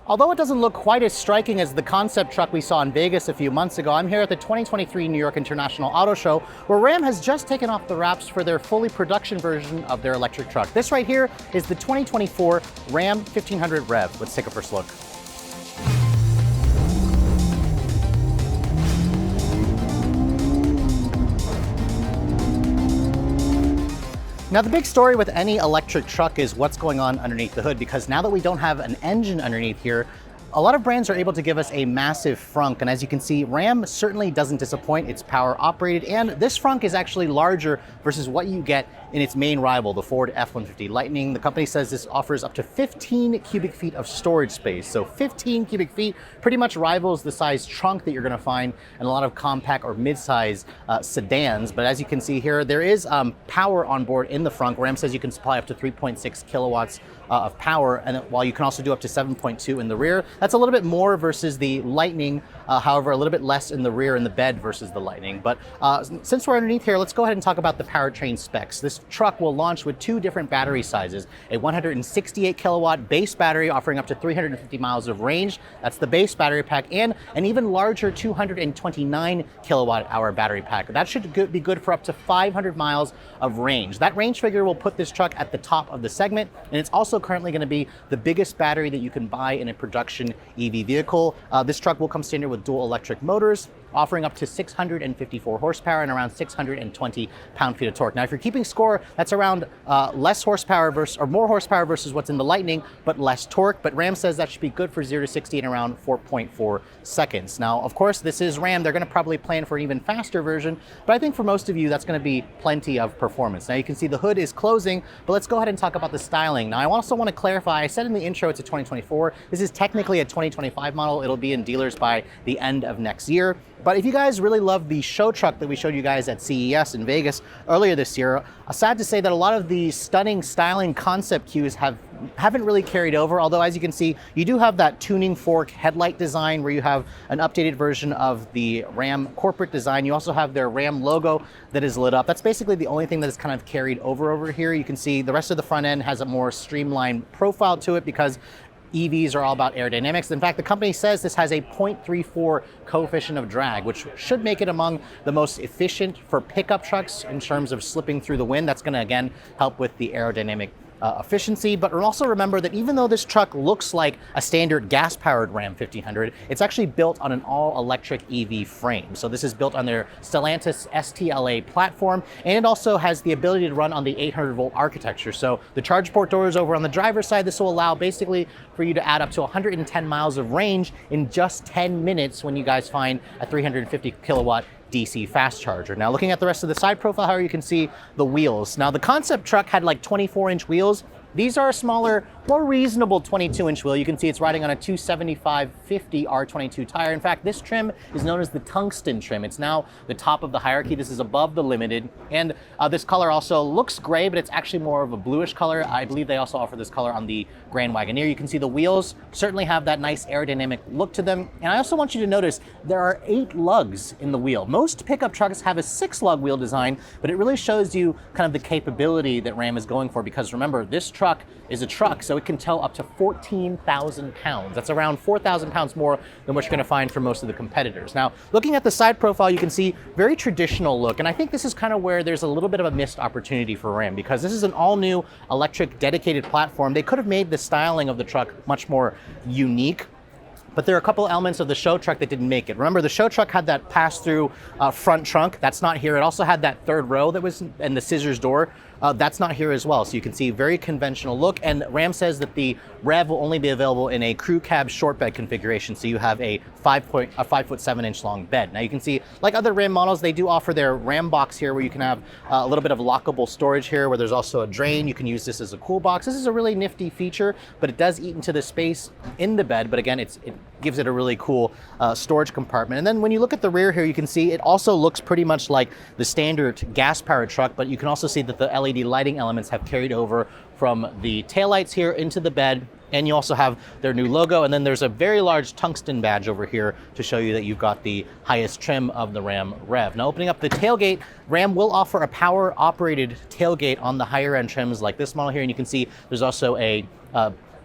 Although it doesn't look quite as striking as the concept truck we saw in Vegas a few months ago, I'm here at the 2023 New York International Auto Show, where Ram has just taken off the wraps for their fully production version of their electric truck. This right here is the 2024 Ram 1500 Rev. Let's take a first look. Now, the big story with any electric truck is what's going on underneath the hood, because now that we don't have an engine underneath here, a lot of brands are able to give us a massive frunk, and as you can see, Ram certainly doesn't disappoint. It's power operated, and this frunk is actually larger versus what you get in its main rival, the Ford F-150 Lightning. The company says this offers up to 15 cubic feet of storage space. So 15 cubic feet pretty much rivals the size trunk that you're gonna find in a lot of compact or mid-size sedans. But as you can see here, there is power on board in the frunk. Ram says you can supply up to 3.6 kilowatts of power, and while you can also do up to 7.2 in the rear. That's a little bit more versus the Lightning, however, a little bit less in the rear in the bed versus the Lightning. But since we're underneath here, let's go ahead and talk about the powertrain specs. This truck will launch with two different battery sizes, a 168 kilowatt base battery offering up to 350 miles of range. That's the base battery pack, and an even larger 229 kilowatt hour battery pack. That should be good for up to 500 miles of range. That range figure will put this truck at the top of the segment, and it's also currently going to be the biggest battery that you can buy in a production EV vehicle. This truck will come standard with dual electric motors, offering up to 654 horsepower and around 620 pound-feet of torque. Now, if you're keeping score, that's around less horsepower versus, or more horsepower versus what's in the Lightning, but less torque. But Ram says that should be good for 0 to 60 in around 4.4 seconds. Now, of course, this is Ram. They're going to probably plan for an even faster version, but I think for most of you, that's going to be plenty of performance. Now, you can see the hood is closing, but let's go ahead and talk about the styling. Now, I also want to clarify, I said in the intro it's a 2024. This is technically a 2025 model. It'll be in dealers by the end of next year. But if you guys really love the show truck that we showed you guys at CES in Vegas earlier this year, sad to say that a lot of the stunning styling concept cues haven't really carried over. Although, as you can see, you do have that tuning fork headlight design where you have an updated version of the Ram corporate design. You also have their Ram logo that is lit up. That's basically the only thing that is kind of carried over here. You can see the rest of the front end has a more streamlined profile to it because EVs are all about aerodynamics. In fact, the company says this has a 0.34 coefficient of drag, which should make it among the most efficient for pickup trucks in terms of slipping through the wind. That's going to, again, help with the aerodynamic efficiency. But also remember that even though this truck looks like a standard gas-powered Ram 1500, it's actually built on an all-electric EV frame. So this is built on their Stellantis STLA platform, and it also has the ability to run on the 800-volt architecture. So the charge port doors over on the driver's side, this will allow basically for you to add up to 110 miles of range in just 10 minutes when you guys find a 350 kilowatt DC fast charger. Now, looking at the rest of the side profile here, you can see the wheels. Now, the concept truck had like 24-inch wheels. These are a smaller, more reasonable 22-inch wheel. You can see it's riding on a 275/50 R22 tire. In fact, this trim is known as the Tungsten trim. It's now the top of the hierarchy. This is above the Limited. And this color also looks gray, but it's actually more of a bluish color. I believe they also offer this color on the Grand Wagoneer. You can see the wheels certainly have that nice aerodynamic look to them. And I also want you to notice there are 8 lugs in the wheel. Most pickup trucks have a 6-lug wheel design, but it really shows you kind of the capability that Ram is going for, because remember, this truck is a truck, so it can tow up to 14,000 pounds. That's around 4,000 pounds more than what you're going to find from most of the competitors. Now, looking at the side profile, you can see very traditional look, and I think this is kind of where there's a little bit of a missed opportunity for Ram, because this is an all-new electric dedicated platform. They could have made the styling of the truck much more unique, but there are a couple elements of the show truck that didn't make it. Remember, the show truck had that pass-through front trunk. That's not here. It also had that third row that was, and the scissors door. That's not here as well. So you can see very conventional look. And Ram says that the Rev will only be available in a crew cab short bed configuration. So you have a 5'7" long bed. Now you can see, like other Ram models, they do offer their Ram box here where you can have a little bit of lockable storage here where there's also a drain. You can use this as a cool box. This is a really nifty feature, but it does eat into the space in the bed. But again, it gives it a really cool storage compartment. And then when you look at the rear here, you can see it also looks pretty much like the standard gas-powered truck, but you can also see that the LED lighting elements have carried over from the taillights here into the bed. And you also have their new logo, and then there's a very large tungsten badge over here to show you that you've got the highest trim of the Ram Rev. Now, opening up the tailgate, Ram will offer a power-operated tailgate on the higher-end trims like this model here, and you can see there's also a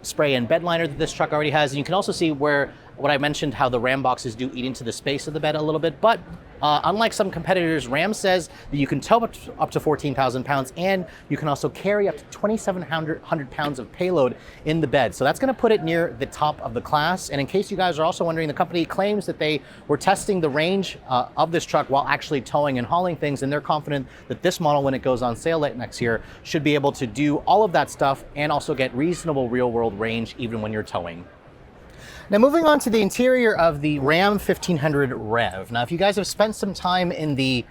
spray and bed liner that this truck already has. And you can also see where what I mentioned, how the Ram boxes do eat into the space of the bed a little bit, but unlike some competitors, Ram says that you can tow up to 14,000 pounds, and you can also carry up to 2,700 pounds of payload in the bed. So that's going to put it near the top of the class. And in case you guys are also wondering, the company claims that they were testing the range of this truck while actually towing and hauling things, and they're confident that this model, when it goes on sale late next year, should be able to do all of that stuff and also get reasonable real-world range even when you're towing. Now, moving on to the interior of the Ram 1500 Rev. Now, if you guys have spent some time in the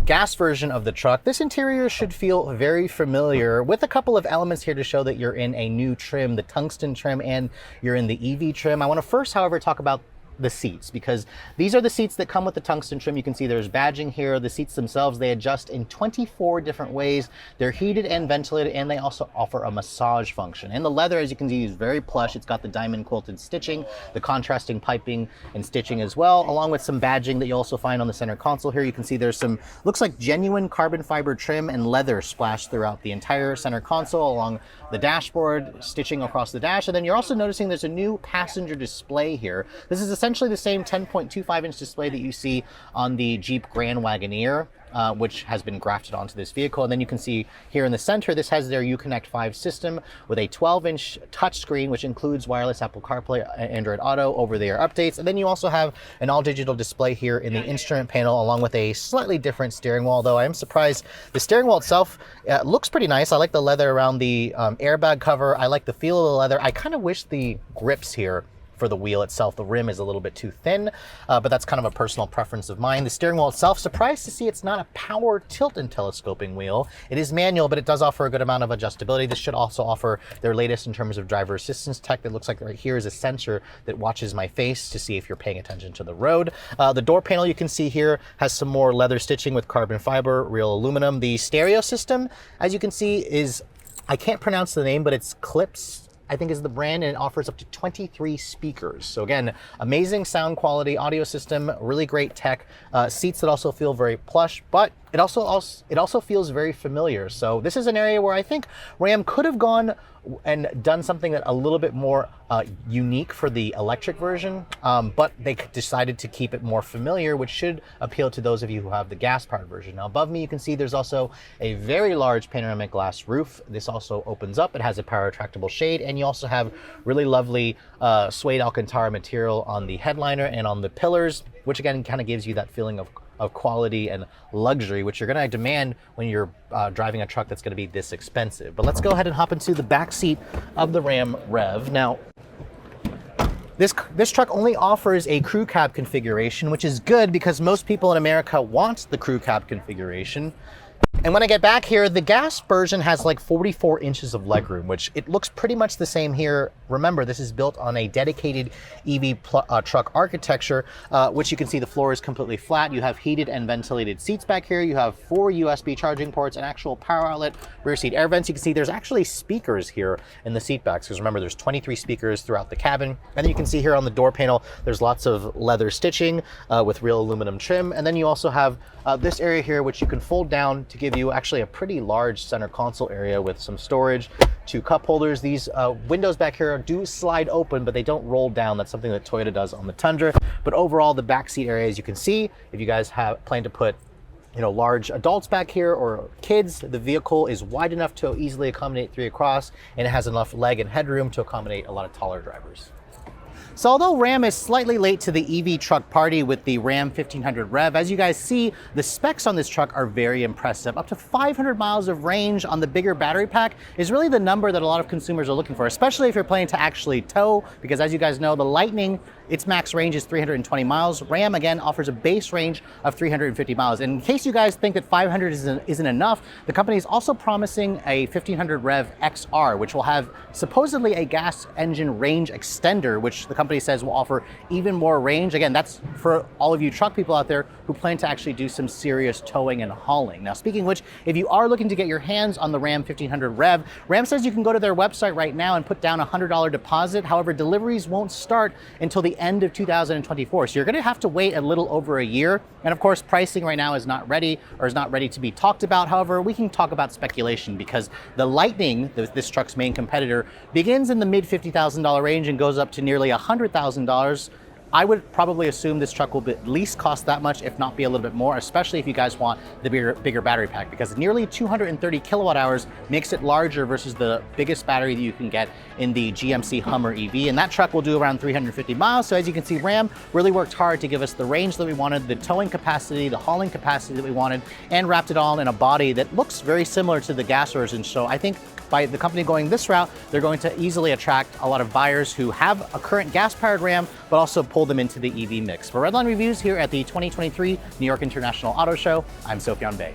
gas version of the truck, this interior should feel very familiar, with a couple of elements here to show that you're in a new trim, the Tungsten trim, and you're in the EV trim. I want to first, however, talk about the seats, because these are the seats that come with the Tungsten trim. You can see there's badging here. The seats themselves, they adjust in 24 different ways. They're heated and ventilated, and they also offer a massage function. And the leather, as you can see, is very plush. It's got the diamond quilted stitching, the contrasting piping and stitching as well, along with some badging that you also find on the center console here. You can see there's some, looks like genuine carbon fiber trim and leather splashed throughout the entire center console, along the dashboard, stitching across the dash. And then you're also noticing there's a new passenger display here. This is essentially the same 10.25-inch display that you see on the Jeep Grand Wagoneer, which has been grafted onto this vehicle. And then you can see here in the center, this has their Uconnect 5 system with a 12-inch touchscreen, which includes wireless Apple CarPlay, Android Auto, over-the-air updates. And then you also have an all-digital display here in the instrument panel, along with a slightly different steering wheel, though I am surprised. The steering wheel itself looks pretty nice. I like the leather around the airbag cover. I like the feel of the leather. I kind of wish the grips here for the wheel itself, the rim is a little bit too thin, but that's kind of a personal preference of mine. The steering wheel itself, surprised to see it's not a power tilt and telescoping wheel. It is manual, but it does offer a good amount of adjustability. This should also offer their latest in terms of driver assistance tech. That looks like right here is a sensor that watches my face to see if you're paying attention to the road. The door panel, you can see here, has some more leather stitching with carbon fiber, real aluminum. The stereo system, as you can see, is, I can't pronounce the name, but it's Clips, I think, is the brand, and it offers up to 23 speakers. So again, amazing sound quality, audio system, really great tech, seats that also feel very plush, but it also feels very familiar. So this is an area where I think Ram could have gone and done something that a little bit more unique for the electric version, but they decided to keep it more familiar, which should appeal to those of you who have the gas-powered version. Now above me, you can see there's also a very large panoramic glass roof. This also opens up. It has a power retractable shade, and you also have really lovely suede Alcantara material on the headliner and on the pillars, which again kind of gives you that feeling of quality and luxury, which you're going to demand when you're driving a truck that's going to be this expensive. But let's go ahead and hop into the back seat of the Ram Rev. Now, this truck only offers a crew cab configuration, which is good because most people in America want the crew cab configuration. And when I get back here, the gas version has like 44 inches of legroom, which it looks pretty much the same here. Remember, this is built on a dedicated EV truck architecture, which you can see the floor is completely flat. You have heated and ventilated seats back here. You have 4 USB charging ports, an actual power outlet, rear seat air vents. You can see there's actually speakers here in the seat backs, because remember, there's 23 speakers throughout the cabin. And then you can see here on the door panel, there's lots of leather stitching with real aluminum trim. And then you also have this area here, which you can fold down to give you actually a pretty large center console area with some storage, 2 cup holders. These windows back here do slide open, but they don't roll down. That's something that Toyota does on the Tundra. But overall, the back seat area, as you can see, if you guys plan to put large adults back here or kids, the vehicle is wide enough to easily accommodate 3 across, and it has enough leg and headroom to accommodate a lot of taller drivers. So although Ram is slightly late to the EV truck party with the Ram 1500 Rev, as you guys see, the specs on this truck are very impressive. Up to 500 miles of range on the bigger battery pack is really the number that a lot of consumers are looking for, especially if you're planning to actually tow, because as you guys know, the Lightning, its max range is 320 miles. Ram, again, offers a base range of 350 miles. And in case you guys think that 500 isn't enough, the company is also promising a 1500 Rev XR, which will have supposedly a gas engine range extender, which the company company says will offer even more range. Again, that's for all of you truck people out there who plan to actually do some serious towing and hauling. Now, speaking of which, if you are looking to get your hands on the Ram 1500 Rev, Ram says you can go to their website right now and put down a $100 deposit. However, deliveries won't start until the end of 2024. So you're going to have to wait a little over a year. And of course, pricing right now is not ready to be talked about. However, we can talk about speculation because the Lightning, this truck's main competitor, begins in the mid $50,000 range and goes up to nearly $100,000. I would probably assume this truck will at least cost that much, if not be a little bit more, especially if you guys want the bigger battery pack, because nearly 230 kilowatt hours makes it larger versus the biggest battery that you can get in the GMC Hummer EV. And that truck will do around 350 miles. So as you can see, Ram really worked hard to give us the range that we wanted, the towing capacity, the hauling capacity that we wanted, and wrapped it all in a body that looks very similar to the gas version. So I think by the company going this route, they're going to easily attract a lot of buyers who have a current gas-powered Ram, but also pull them into the EV mix. For Redline Reviews here at the 2023 New York International Auto Show, I'm Sofyan Bey.